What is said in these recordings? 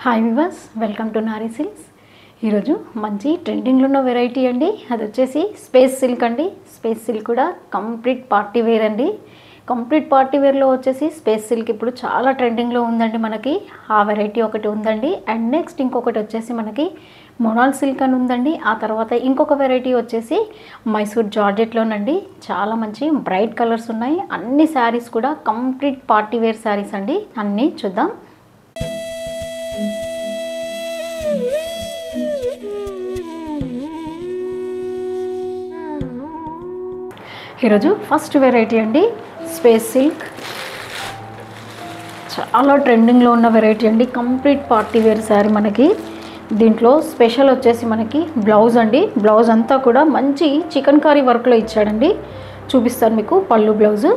Hi viewers, welcome to Nari silks. ఈరోజు మంచి ట్రెండింగ్లో ఉన్న వెరైటీ అండి. అది వచ్చేసి స్పేస్ సిల్క్ అండి. స్పేస్ సిల్క్ కూడా కంప్లీట్ పార్టీ వేర్ అండి. కంప్లీట్ పార్టీ వేర్లో వచ్చేసి స్పేస్ సిల్క్ ఇప్పుడు చాలా ట్రెండింగ్లో ఉందండి. మనకి ఆ వెరైటీ ఒకటి ఉందండి. అండ్ నెక్స్ట్ ఇంకొకటి వచ్చేసి మనకి మొనాల్ సిల్క్ అని ఉందండి. ఆ తర్వాత ఇంకొక వెరైటీ వచ్చేసి మైసూర్ జార్జెట్లోనండి. చాలా మంచి బ్రైట్ కలర్స్ ఉన్నాయి. అన్ని శారీస్ కూడా కంప్లీట్ పార్టీ వేర్ శారీస్ అండి. అన్నీ చూద్దాం. ఈరోజు ఫస్ట్ వెరైటీ అండి స్పేస్ సిల్క్. చాలా ట్రెండింగ్లో ఉన్న వెరైటీ అండి. Complete party wear saree. మనకి దీంట్లో స్పెషల్ వచ్చేసి మనకి బ్లౌజ్ అండి. బ్లౌజ్ అంతా కూడా మంచి చికెన్ కర్రీ వర్క్లో ఇచ్చాడండి. చూపిస్తాను మీకు పళ్ళు బ్లౌజు.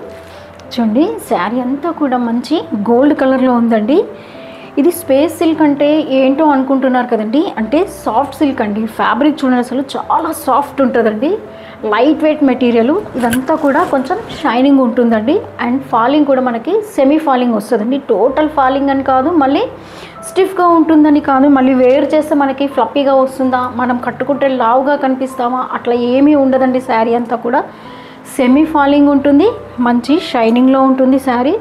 చూడండి, శారీ అంతా కూడా మంచి గోల్డ్ కలర్లో ఉందండి. ఇది స్పేస్ సిల్క్ అంటే ఏంటో అనుకుంటున్నారు కదండి. అంటే సాఫ్ట్ సిల్క్ అండి. ఫ్యాబ్రిక్ చూడండి, అసలు చాలా సాఫ్ట్ ఉంటుందండి. Light weight material. ఇదంతా కూడా కొంచెం షైనింగ్ ఉంటుందండి. అండ్ ఫాలింగ్ కూడా మనకి సెమీ ఫాలింగ్ వస్తుందండి. టోటల్ ఫాలింగ్ అని కాదు, మళ్ళీ స్టిఫ్గా ఉంటుందని కాదు, మళ్ళీ వేర్ చేస్తే మనకి ఫ్లప్పీగా వస్తుందా, మనం కట్టుకుంటే లావుగా కనిపిస్తామా, అట్లా ఏమీ ఉండదండి. శారీ అంతా కూడా సెమీ ఫాలింగ్ ఉంటుంది. మంచి షైనింగ్లో ఉంటుంది శారీ.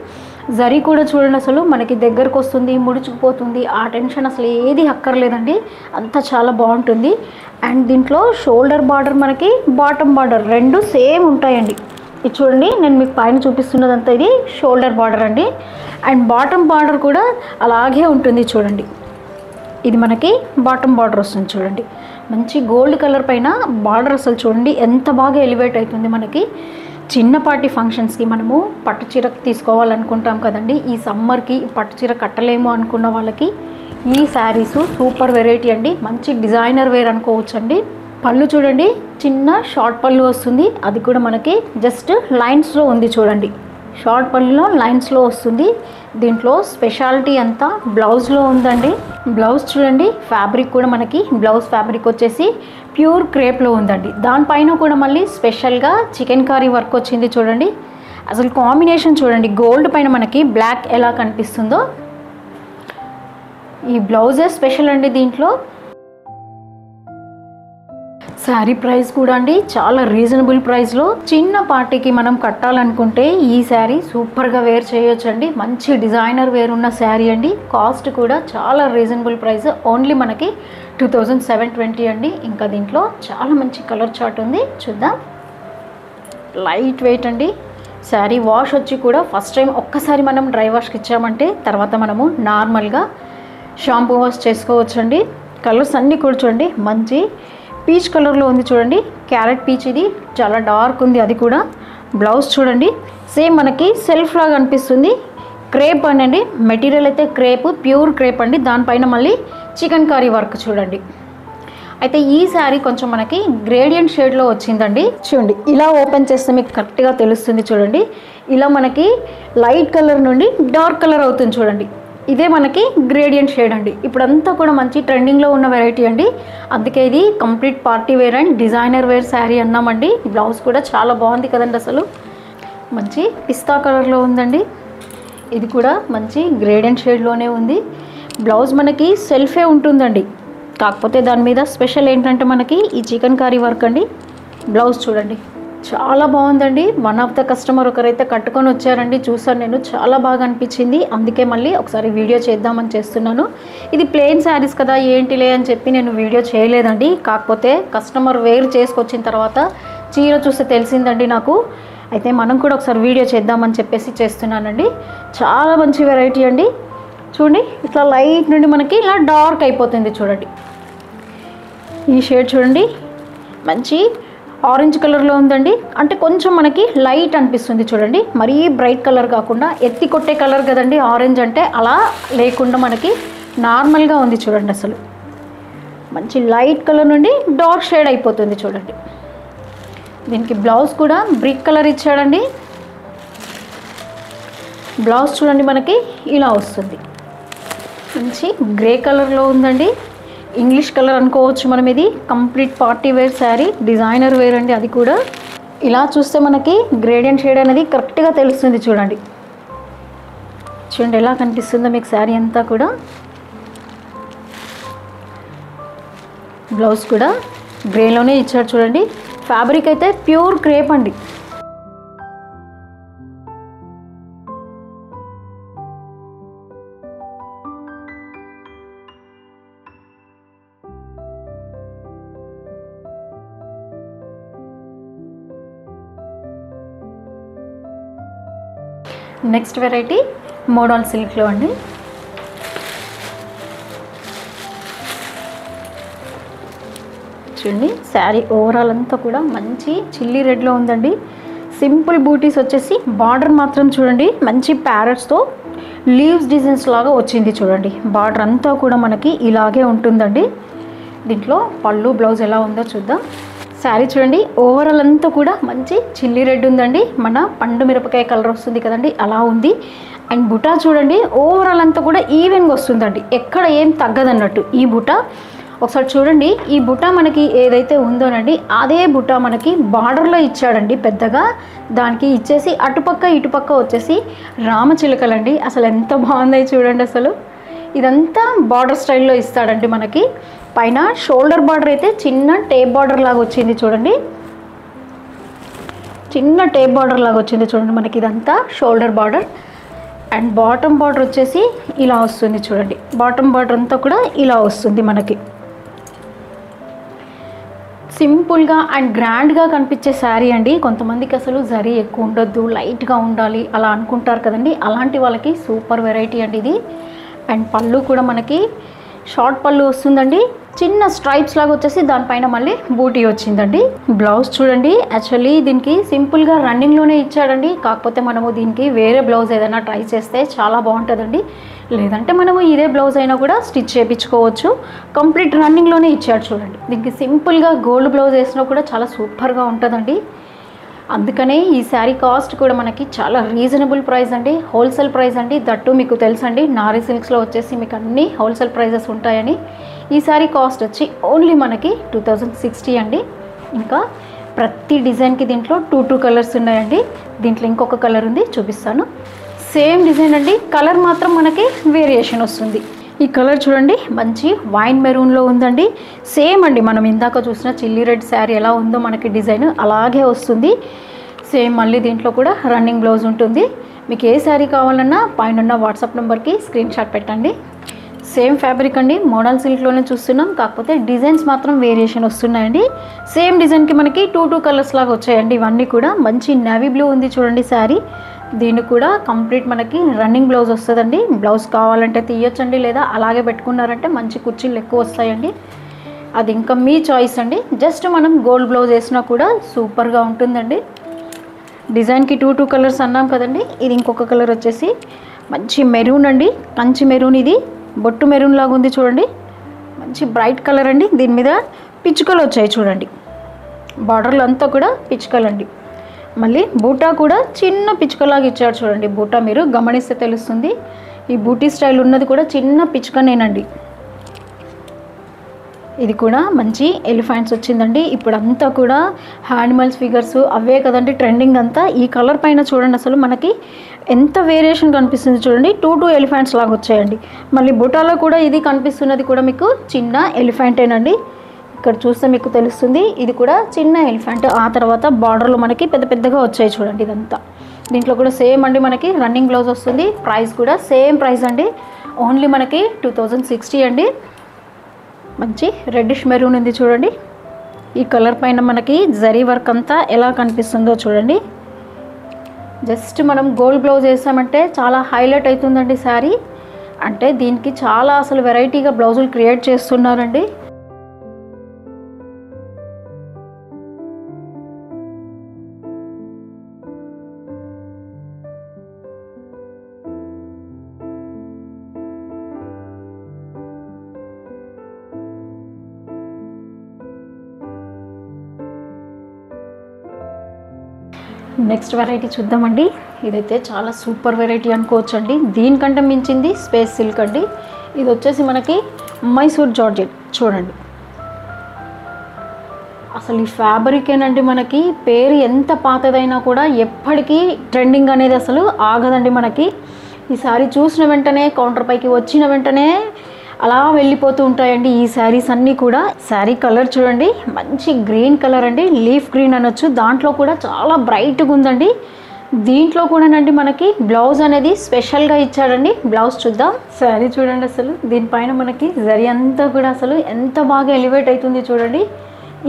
జరీ కూడా చూడండి, అసలు మనకి దగ్గరకు వస్తుంది, ముడుచుకుపోతుంది. ఆ టెన్షన్ అసలు ఏది అక్కర్లేదండి. అంతా చాలా బాగుంటుంది. అండ్ దీంట్లో షోల్డర్ బార్డర్, మనకి బాటమ్ బార్డర్ రెండు సేమ్ ఉంటాయండి. ఇది చూడండి, నేను మీకు పైన చూపిస్తున్నదంతా ఇది షోల్డర్ బార్డర్ అండి. అండ్ బాటమ్ బార్డర్ కూడా అలాగే ఉంటుంది. చూడండి, ఇది మనకి బాటమ్ బార్డర్ వస్తుంది. చూడండి, మంచి గోల్డ్ కలర్ పైన బార్డర్. అసలు చూడండి ఎంత బాగా ఎలివేట్ అవుతుంది. మనకి చిన్నపాటి ఫంక్షన్స్కి మనము పట్టు చీర తీసుకోవాలనుకుంటాం కదండి. ఈ సమ్మర్కి పట్టు చీర కట్టలేము అనుకున్న వాళ్ళకి ఈ శారీస్ సూపర్ వెరైటీ అండి. మంచి డిజైనర్ వేర్ అనుకోవచ్చు అండి. పళ్ళు చూడండి, చిన్న షార్ట్ పళ్ళు వస్తుంది. అది కూడా మనకి జస్ట్ లైన్స్లో ఉంది. చూడండి, షార్ట్ పళ్ళులో లైన్స్లో వస్తుంది. దీంట్లో స్పెషాలిటీ అంతా బ్లౌజ్లో ఉందండి. బ్లౌజ్ చూడండి, ఫ్యాబ్రిక్ కూడా మనకి బ్లౌజ్ ఫ్యాబ్రిక్ వచ్చేసి ప్యూర్ క్రేప్లో ఉందండి. దానిపైన కూడా మళ్ళీ స్పెషల్గా చికెన్ కర్రీ వర్క్ వచ్చింది. చూడండి, అసలు కాంబినేషన్ చూడండి. గోల్డ్ పైన మనకి బ్లాక్ ఎలా కనిపిస్తుందో, ఈ బ్లౌజే స్పెషల్ అండి. దీంట్లో శారీ ప్రైస్ కూడా అండి చాలా రీజనబుల్ ప్రైస్లో చిన్న పార్టీకి మనం కట్టాలనుకుంటే ఈ శారీ సూపర్గా వేర్ చేయొచ్చు అండి. మంచి డిజైనర్ వేర్ ఉన్న శారీ అండి. కాస్ట్ కూడా చాలా రీజనబుల్ ప్రైస్. ఓన్లీ మనకి 2720 అండి. ఇంకా దీంట్లో చాలా మంచి కలర్ చార్ట్ ఉంది, చూద్దాం. లైట్ వెయిట్ అండి. శారీ వాష్ వచ్చి కూడా ఫస్ట్ టైం ఒక్కసారి మనం డ్రై వాష్కి ఇచ్చామంటే తర్వాత మనము నార్మల్గా షాంపూ వాష్ చేసుకోవచ్చు అండి. కలర్స్ అన్నీ కూడా చూడండి, మంచి పీచ్ కలర్లో ఉంది. చూడండి, క్యారెట్ పీచ్. ఇది చాలా డార్క్ ఉంది. అది కూడా బ్లౌజ్ చూడండి, సేమ్ మనకి సెల్ఫ్ లాగా అనిపిస్తుంది. క్రేప్ అండి, మెటీరియల్ అయితే క్రేప్, ప్యూర్ క్రేప్ అండి. దానిపైన మళ్ళీ చికెన్ కర్రీ వర్క్ చూడండి. అయితే ఈ శారీ కొంచెం మనకి గ్రేడియంట్ షేడ్లో వచ్చిందండి. చూడండి, ఇలా ఓపెన్ చేస్తే మీకు కరెక్ట్గా తెలుస్తుంది. చూడండి, ఇలా మనకి లైట్ కలర్ నుండి డార్క్ కలర్ అవుతుంది. చూడండి, ఇదే మనకి గ్రేడియంట్ షేడ్ అండి. ఇప్పుడంతా కూడా మంచి ట్రెండింగ్లో ఉన్న వెరైటీ అండి. అందుకే ఇది complete party wear and designer wear sari అన్నామండి. బ్లౌజ్ కూడా చాలా బాగుంది కదండి. అసలు మంచి పిస్తా కలర్లో ఉందండి. ఇది కూడా మంచి గ్రేడియంట్ షేడ్లోనే ఉంది. బ్లౌజ్ మనకి సెల్ఫే ఉంటుందండి. కాకపోతే దాని మీద స్పెషల్ ఏంటంటే మనకి ఈ చికెన్ కర్రీ వర్క్ అండి. బ్లౌజ్ చూడండి, చాలా బాగుందండి. వన్ ఆఫ్ ద కస్టమర్ ఒకరైతే కట్టుకొని వచ్చారండి, చూసాను నేను, చాలా బాగా అనిపించింది. అందుకే మళ్ళీ ఒకసారి వీడియో చేద్దామని చేస్తున్నాను. ఇది ప్లెయిన్ శారీస్ కదా, ఏంటిలే అని చెప్పి నేను వీడియో చేయలేదండి. కాకపోతే కస్టమర్ వేర్ చేసుకొచ్చిన తర్వాత చీర చూస్తే తెలిసిందండి నాకు. అయితే మనం కూడా ఒకసారి వీడియో చేద్దామని చెప్పేసి చేస్తున్నానండి. చాలా మంచి వెరైటీ అండి. చూడండి, ఇట్లా లైట్ నుండి మనకి ఇలా డార్క్ అయిపోతుంది. చూడండి, ఈ షేడ్ చూడండి, మంచి ఆరెంజ్ కలర్లో ఉందండి. అంటే కొంచెం మనకి లైట్ అనిపిస్తుంది. చూడండి, మరీ బ్రైట్ కలర్ కాకుండా ఎత్తి కొట్టే కలర్ కదండి ఆరెంజ్ అంటే, అలా లేకుండా మనకి నార్మల్గా ఉంది. చూడండి, అసలు మంచి లైట్ కలర్ నుండి డార్క్ షేడ్ అయిపోతుంది. చూడండి, దీనికి బ్లౌజ్ కూడా బ్రిక్ కలర్ ఇచ్చాడండి. బ్లౌజ్ చూడండి, మనకి ఇలా వస్తుంది. మంచి గ్రే కలర్లో ఉందండి. ఇంగ్లీష్ కలర్ అనుకోవచ్చు మనం. ఇది complete party wear saree, designer wear అండి. అది కూడా ఇలా చూస్తే మనకి గ్రేడియంట్ షేడ్ అనేది కరెక్ట్గా తెలుస్తుంది. చూడండి, చూడండి ఎలా కనిపిస్తుందో మీకు శారీ అంతా కూడా. బ్లౌజ్ కూడా గ్రేలోనే ఇచ్చాడు చూడండి. ఫ్యాబ్రిక్ అయితే ప్యూర్ క్రేప్ అండి. నెక్స్ట్ వెరైటీ మోడల్ సిల్క్లో అండి. చూడండి శారీ ఓవరాల్ అంతా కూడా మంచి చిల్లీ రెడ్లో ఉందండి. సింపుల్ బూటీస్ వచ్చేసి బార్డర్ మాత్రం చూడండి మంచి ప్యారెట్స్తో లీవ్స్ డిజైన్స్ లాగా వచ్చింది చూడండి. బార్డర్ అంతా కూడా మనకి ఇలాగే ఉంటుందండి. దీంట్లో పళ్ళు బ్లౌజ్ ఎలా ఉందో చూద్దాం. శారీ చూడండి ఓవరాల్ అంతా కూడా మంచి చిల్లీ రెడ్ ఉందండి. మన పండు మిరపకాయ కలర్ వస్తుంది కదండి, అలా ఉంది. అండ్ బుటా చూడండి ఓవరాల్ అంతా కూడా ఈవెన్గా వస్తుందండి, ఎక్కడ ఏం తగ్గదన్నట్టు ఈ బుటా. ఒకసారి చూడండి, ఈ బుటా మనకి ఏదైతే ఉందోనండి అదే బుటా మనకి బార్డర్లో ఇచ్చాడండి పెద్దగా. దానికి ఇచ్చేసి అటుపక్క ఇటుపక్క వచ్చేసి రామచిలకలండి. అసలు ఎంత బాగుంది చూడండి. అసలు ఇదంతా బార్డర్ స్టైల్లో ఇస్తాడండి మనకి. పైన షోల్డర్ బార్డర్ అయితే చిన్న టేప్ బార్డర్ లాగా వచ్చింది చూడండి. చిన్న టేప్ బార్డర్ లాగా వచ్చింది చూడండి మనకి. ఇదంతా shoulder border. And bottom border వచ్చేసి ఇలా వస్తుంది చూడండి. బాటమ్ బార్డర్ అంతా కూడా ఇలా వస్తుంది మనకి. సింపుల్గా అండ్ గ్రాండ్గా కనిపించే శారీ అండి. కొంతమందికి అసలు జరీ ఎక్కువ ఉండొద్దు, లైట్గా ఉండాలి అలా అనుకుంటారు కదండి, అలాంటి వాళ్ళకి సూపర్ వెరైటీ అండి ఇది. అండ్ పళ్ళు కూడా మనకి షార్ట్ పళ్ళు వస్తుందండి. చిన్న స్ట్రైప్స్ లాగా వచ్చేసి దానిపైన మళ్ళీ బూటీ వచ్చిందండి. బ్లౌజ్ చూడండి యాక్చువల్లీ దీనికి సింపుల్గా రన్నింగ్లోనే ఇచ్చాడండి. కాకపోతే మనము దీనికి వేరే బ్లౌజ్ ఏదైనా ట్రై చేస్తే చాలా బాగుంటుందండి. లేదంటే మనము ఇదే బ్లౌజ్ అయినా కూడా స్టిచ్ చేయించుకోవచ్చు. కంప్లీట్ రన్నింగ్లోనే ఇచ్చాడు చూడండి. దీనికి సింపుల్గా గోల్డ్ బ్లౌజ్ వేసినా కూడా చాలా సూపర్గా ఉంటుందండి. అందుకనే ఈ శారీ కాస్ట్ కూడా మనకి చాలా రీజనబుల్ ప్రైస్ అండి, హోల్సేల్ ప్రైస్ అండి. దట్టు మీకు తెలుసండి నారీ సిల్క్స్లో వచ్చేసి మీకు అన్ని హోల్సేల్ ప్రైజెస్ ఉంటాయని. ఈ శారీ కాస్ట్ వచ్చి ఓన్లీ మనకి 2060 అండి. ఇంకా ప్రతి డిజైన్కి దీంట్లో 2 కలర్స్ ఉన్నాయండి. దీంట్లో ఇంకొక కలర్ ఉంది చూపిస్తాను. సేమ్ డిజైన్ అండి, కలర్ మాత్రం మనకి వేరియేషన్ వస్తుంది. ఈ కలర్ చూడండి మంచి వైన్ మెరూన్లో ఉందండి. సేమ్ అండి మనం ఇందాక చూసిన చిల్లీ రెడ్ శారీ ఎలా ఉందో మనకి డిజైన్ అలాగే వస్తుంది. సేమ్ మళ్ళీ దీంట్లో కూడా రన్నింగ్ బ్లౌజ్ ఉంటుంది. మీకు ఏ శారీ కావాలన్నా పైన వాట్సాప్ నెంబర్కి స్క్రీన్ షాట్ పెట్టండి. సేమ్ ఫ్యాబ్రిక్ అండి, మోడల్ సిల్క్లోనే చూస్తున్నాం. కాకపోతే డిజైన్స్ మాత్రం వేరియేషన్ వస్తున్నాయండి. సేమ్ డిజైన్కి మనకి 2 కలర్స్ లాగా వచ్చాయండి. ఇవన్నీ కూడా మంచి నేవీ బ్లూ ఉంది చూడండి శారీ. దీన్ని కూడా కంప్లీట్ మనకి రన్నింగ్ బ్లౌజ్ వస్తుందండి. బ్లౌజ్ కావాలంటే తీయొచ్చండి, లేదా అలాగే పెట్టుకున్నారంటే మంచి కుర్చీలు ఎక్కువ వస్తాయండి. అది ఇంకా మీ చాయిస్ అండి. జస్ట్ మనం గోల్డ్ బ్లౌజ్ వేసినా కూడా సూపర్గా ఉంటుందండి. డిజైన్కి 2 కలర్స్ అన్నాం కదండి. ఇది ఇంకొక కలర్ వచ్చేసి మంచి మెరూన్ అండి, కంచి మెరూన్. ఇది బొట్టు మెరూన్ లాగా ఉంది చూడండి. మంచి బ్రైట్ కలర్ అండి. దీని మీద పిచ్చుకలు వచ్చాయి చూడండి. బార్డర్లు అంతా కూడా పిచ్చుకలు అండి. మళ్ళీ బూటా కూడా చిన్న పిచ్చుకలాగా ఇచ్చాడు చూడండి. బూటా మీరు గమనిస్తే తెలుస్తుంది. ఈ బూటీ స్టైల్ ఉన్నది కూడా చిన్న పిచ్చుకనేనండి. ఇది కూడా మంచి ఎలిఫెంట్స్ వచ్చిందండి. ఇప్పుడు అంతా కూడా యానిమల్స్ ఫిగర్స్ అవే కదండి ట్రెండింగ్ అంతా. ఈ కలర్ పైన చూడండి అసలు మనకి ఎంత వేరియేషన్ కనిపిస్తుంది చూడండి. 2 ఎలిఫెంట్స్ లాగా వచ్చాయండి. మళ్ళీ బుటాలో కూడా ఇది కనిపిస్తున్నది కూడా మీకు చిన్న ఎలిఫెంటేనండి. ఇక్కడ చూస్తే మీకు తెలుస్తుంది ఇది కూడా చిన్న ఎలిఫెంట్. ఆ తర్వాత బార్డర్లో మనకి పెద్ద పెద్దగా వచ్చాయి చూడండి. ఇదంతా దీంట్లో కూడా సేమ్ అండి మనకి రన్నింగ్ బ్లౌజ్ వస్తుంది. ప్రైస్ కూడా సేమ్ ప్రైస్ అండి, ఓన్లీ మనకి 2060 అండి. మంచి రెడ్డిష్ మెరూన్ ఉంది చూడండి. ఈ కలర్ పైన మనకి జరీ వర్క్ అంతా ఎలా కనిపిస్తుందో చూడండి. జస్ట్ మనం గోల్డ్ బ్లౌజ్ వేసామంటే చాలా హైలైట్ అవుతుందండి శారీ. అంటే దీనికి చాలా అసలు వెరైటీగా బ్లౌజులు క్రియేట్ చేస్తున్నారండి. నెక్స్ట్ వెరైటీ చూద్దామండి. ఇదైతే చాలా సూపర్ వెరైటీ అనుకోవచ్చు అండి. దీనికంటే మించింది స్పేస్ సిల్క్ అండి. ఇది వచ్చేసి మనకి మైసూర్ జార్జెట్ చూడండి. అసలు ఈ ఫ్యాబ్రికేనండి మనకి పేరు ఎంత పాతదైనా కూడా ఎప్పటికీ ట్రెండింగ్ అనేది అసలు ఆగదండి మనకి. ఈ సారీ చూసిన వెంటనే కౌంటర్ పైకి వచ్చిన వెంటనే అలా వెళ్ళిపోతూ ఉంటాయండి ఈ శారీస్ అన్నీ కూడా. శారీ కలర్ చూడండి, మంచి గ్రీన్ కలర్ అండి, లీఫ్ గ్రీన్ అనొచ్చు. దాంట్లో కూడా చాలా బ్రైట్గా ఉందండి. దీంట్లో కూడానండి మనకి బ్లౌజ్ అనేది స్పెషల్గా ఇచ్చాడండి. బ్లౌజ్ చూద్దాం. శారీ చూడండి, అసలు దీనిపైన మనకి జరీ అంతా కూడా అసలు ఎంత బాగా ఎలివేట్ అవుతుంది చూడండి.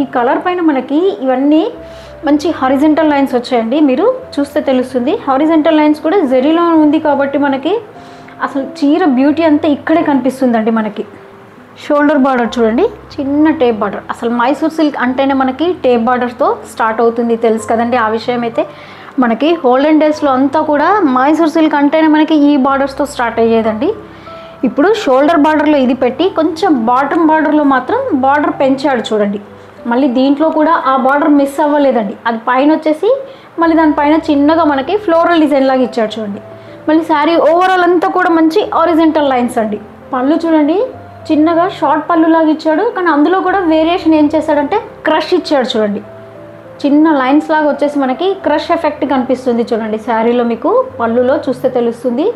ఈ కలర్ పైన మనకి ఇవన్నీ మంచి హారిజంటల్ లైన్స్ వచ్చాయండి, మీరు చూస్తే తెలుస్తుంది. హారిజంటల్ లైన్స్ కూడా జరీలో ఉంది కాబట్టి మనకి అసలు చీర బ్యూటీ అంతా ఇక్కడే కనిపిస్తుందండి. మనకి షోల్డర్ బార్డర్ చూడండి, చిన్న టేప్ బార్డర్. అసలు మైసూర్ సిల్క్ అంటేనే మనకి టేప్ బార్డర్తో స్టార్ట్ అవుతుంది, తెలుసు కదండి ఆ విషయం అయితే. మనకి హోల్డెన్ డేస్లో అంతా కూడా మైసూర్ సిల్క్ అంటేనే మనకి ఈ బార్డర్స్తో స్టార్ట్ అయ్యేదండి. ఇప్పుడు షోల్డర్ బార్డర్లో ఇది పెట్టి కొంచెం బాటమ్ బార్డర్లో మాత్రం బార్డర్ పెంచాడు చూడండి. మళ్ళీ దీంట్లో కూడా ఆ బార్డర్ మిస్ అవ్వలేదండి. అది పైన వచ్చేసి మళ్ళీ దానిపైన చిన్నగా మనకి ఫ్లోరల్ డిజైన్ లాగా ఇచ్చాడు చూడండి. మళ్ళీ శారీ ఓవరాల్ అంతా కూడా మంచి హారిజంటల్ లైన్స్ అండి. పళ్ళు చూడండి, చిన్నగా షార్ట్ పళ్ళు లాగా ఇచ్చాడు, కానీ అందులో కూడా వేరియేషన్ ఏం చేశాడంటే క్రష్ ఇచ్చాడు చూడండి. చిన్న లైన్స్ లాగా వచ్చేసి మనకి క్రష్ ఎఫెక్ట్ కనిపిస్తుంది చూడండి శారీలో, మీకు పళ్ళులో చూస్తే తెలుస్తుంది.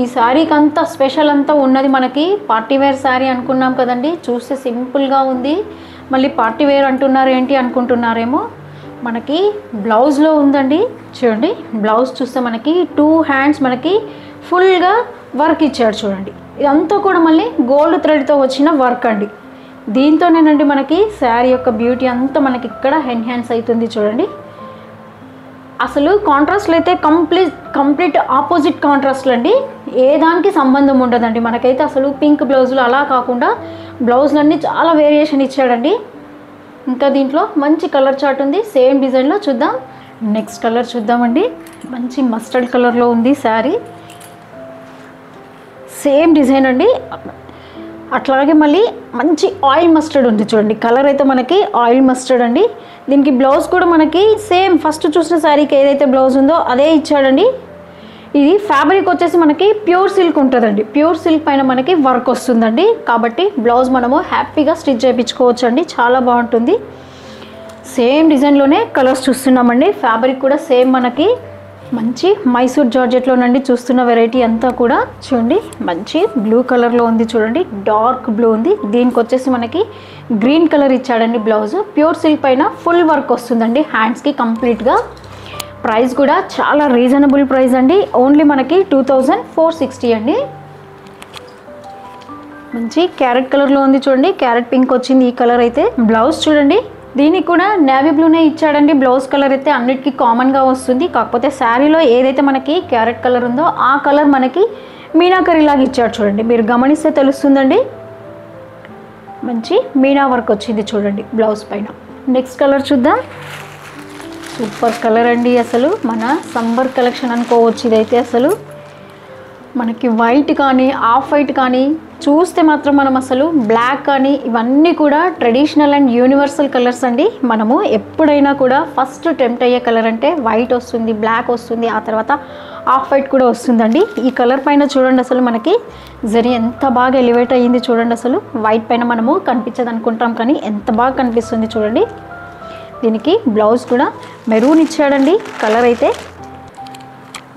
ఈ శారీకి అంతా స్పెషల్ అంతా ఉన్నది మనకి పార్టీ వేర్ శారీ అనుకున్నాం కదండి. చూస్తే సింపుల్గా ఉంది, మళ్ళీ పార్టీ వేర్ అంటున్నారు ఏంటి అనుకుంటున్నారేమో. మనకి బ్లౌజ్లో ఉందండి చూడండి. బ్లౌజ్ చూస్తే మనకి 2 హ్యాండ్స్ మనకి ఫుల్గా వర్క్ ఇచ్చాడు చూడండి. ఇదంతా కూడా మళ్ళీ గోల్డ్ థ్రెడ్తో వచ్చిన వర్క్ అండి. దీంతోనేనండి మనకి శారీ యొక్క బ్యూటీ అంతా మనకి ఇక్కడ ఎన్హాన్స్ అవుతుంది చూడండి. అసలు కాంట్రాస్ట్లు అయితే కంప్లీట్ ఆపోజిట్ కాంట్రాస్ట్లు అండి, ఏ దానికి సంబంధం ఉండదండి మనకైతే. అసలు పింక్ బ్లౌజులు అలా కాకుండా బ్లౌజులన్నీ చాలా వేరియేషన్ ఇచ్చాడండి. ఇంకా దీంట్లో మంచి కలర్ చార్ట్ ఉంది, సేమ్ డిజైన్లో చూద్దాం. నెక్స్ట్ కలర్ చూద్దామండి. మంచి మస్టర్డ్ కలర్లో ఉంది శారీ, సేమ్ డిజైన్ అండి. అట్లాగే మళ్ళీ మంచి ఆయిల్ మస్టర్డ్ ఉంది చూడండి. కలర్ అయితే మనకి ఆయిల్ మస్టర్డ్ అండి. దీనికి బ్లౌజ్ కూడా మనకి సేమ్ ఫస్ట్ చూసిన శారీకి ఏదైతే బ్లౌజ్ ఉందో అదే ఇచ్చాడండి. ఇది ఫ్యాబ్రిక్ వచ్చేసి మనకి ప్యూర్ సిల్క్ ఉంటుందండి. ప్యూర్ సిల్క్ పైన మనకి వర్క్ వస్తుందండి, కాబట్టి బ్లౌజ్ మనము హ్యాపీగా స్టిచ్ చేయించుకోవచ్చు అండి, చాలా బాగుంటుంది. సేమ్ డిజైన్లోనే కలర్స్ చూస్తున్నామండి. ఫ్యాబ్రిక్ కూడా సేమ్ మనకి మంచి మైసూర్ జార్జెట్లోనండి చూస్తున్న వెరైటీ అంతా కూడా. చూడండి, మంచి బ్లూ కలర్లో ఉంది చూడండి, డార్క్ బ్లూ ఉంది. దీనికి వచ్చేసి మనకి గ్రీన్ కలర్ ఇచ్చాడండి బ్లౌజ్. ప్యూర్ సిల్క్ పైన ఫుల్ వర్క్ వస్తుందండి హ్యాండ్స్కి కంప్లీట్గా. ప్రైస్ కూడా చాలా రీజనబుల్ ప్రైస్ అండి, ఓన్లీ మనకి 2460 అండి. మంచి క్యారెట్ కలర్లో ఉంది చూడండి, క్యారెట్ పింక్ వచ్చింది ఈ కలర్ అయితే. బ్లౌజ్ చూడండి, దీనికి కూడా నేవీ బ్లూనే ఇచ్చాడండి. బ్లౌజ్ కలర్ అయితే అన్నిటికీ కామన్గా వస్తుంది, కాకపోతే శారీలో ఏదైతే మనకి క్యారెట్ కలర్ ఉందో ఆ కలర్ మనకి మీనాకరీ లాగా ఇచ్చాడు చూడండి, మీరు గమనిస్తే తెలుస్తుందండి. మంచి మీనా వర్క్ వచ్చింది చూడండి బ్లౌజ్ పైన. నెక్స్ట్ కలర్ చూద్దాం. సూపర్ కలర్ అండి, అసలు మన సమ్మర్ కలెక్షన్ అనుకోవచ్చు ఇదైతే. అసలు మనకి వైట్ కానీ ఆఫ్ వైట్ కానీ చూస్తే మాత్రం మనం అసలు బ్లాక్ కానీ ఇవన్నీ కూడా ట్రెడిషనల్ అండ్ యూనివర్సల్ కలర్స్ అండి. మనము ఎప్పుడైనా కూడా ఫస్ట్ టెంప్ట్ అయ్యే కలర్ అంటే వైట్ వస్తుంది, బ్లాక్ వస్తుంది, ఆ తర్వాత ఆఫ్ వైట్ కూడా వస్తుందండి. ఈ కలర్ పైన చూడండి అసలు మనకి జరీ ఎంత బాగా ఎలివేట్ అయ్యింది చూడండి. అసలు వైట్ పైన మనము కనిపించదు అనుకుంటాం, కానీ ఎంత బాగా కనిపిస్తుంది చూడండి. దీనికి బ్లౌజ్ కూడా మెరూన్ ఇచ్చాడండి కలర్ అయితే.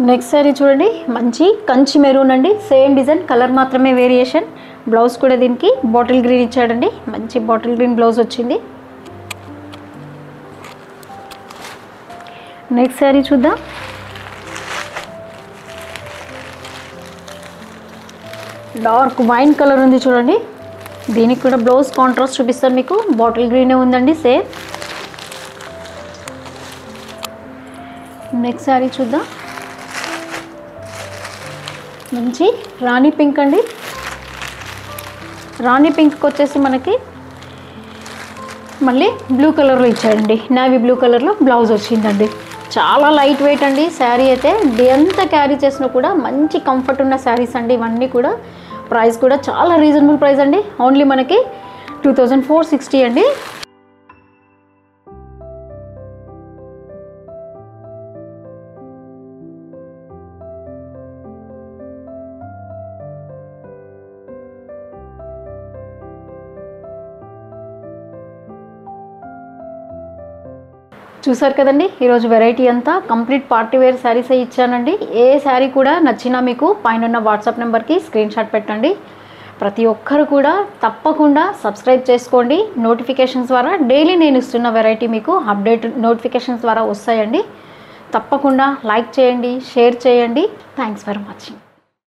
నెక్స్ట్ సారీ చూడండి, మంచి కంచి మెరూన్ అండి, సేమ్ డిజైన్, కలర్ మాత్రమే వేరియేషన్. బ్లౌజ్ కూడా దీనికి బాటిల్ గ్రీన్ ఇచ్చాడండి, మంచి బాటిల్ గ్రీన్ బ్లౌజ్ వచ్చింది. నెక్స్ట్ సారీ చూద్దాం. డార్క్ వైన్ కలర్ ఉంది చూడండి, దీనికి కూడా బ్లౌజ్ కాంట్రాస్ట్ చూపిస్తాను మీకు. బాటిల్ గ్రీనే ఉందండి సేమ్. నెక్స్ట్ సారీ చూద్దాం. మంచి రాణి పింక్ అండి, రాణి పింక్కి వచ్చేసి మనకి మళ్ళీ బ్లూ కలర్లో ఇచ్చాడండి, నేవీ బ్లూ కలర్లో బ్లౌజ్ వచ్చిందండి. చాలా లైట్ వెయిట్ అండి శారీ అయితే, డే అంతా క్యారీ చేసినా కూడా మంచి కంఫర్ట్ ఉన్న శారీస్ అండి ఇవన్నీ కూడా. ప్రైస్ కూడా చాలా రీజనబుల్ ప్రైస్ అండి, ఓన్లీ మనకి 2460 అండి. చూసారు కదండి, ఈరోజు వెరైటీ అంతా కంప్లీట్ పార్టీ వేర్ శారీసే ఇచ్చానండి. ఏ శారీ కూడా నచ్చినా మీకు పైన వాట్సాప్ నెంబర్కి స్క్రీన్ షాట్ పెట్టండి. ప్రతి ఒక్కరు కూడా తప్పకుండా సబ్స్క్రైబ్ చేసుకోండి. నోటిఫికేషన్స్ ద్వారా డైలీ నేను ఇస్తున్న వెరైటీ మీకు అప్డేట్ నోటిఫికేషన్స్ ద్వారా వస్తాయండి. తప్పకుండా లైక్ చేయండి, షేర్ చేయండి. Thanks for watching.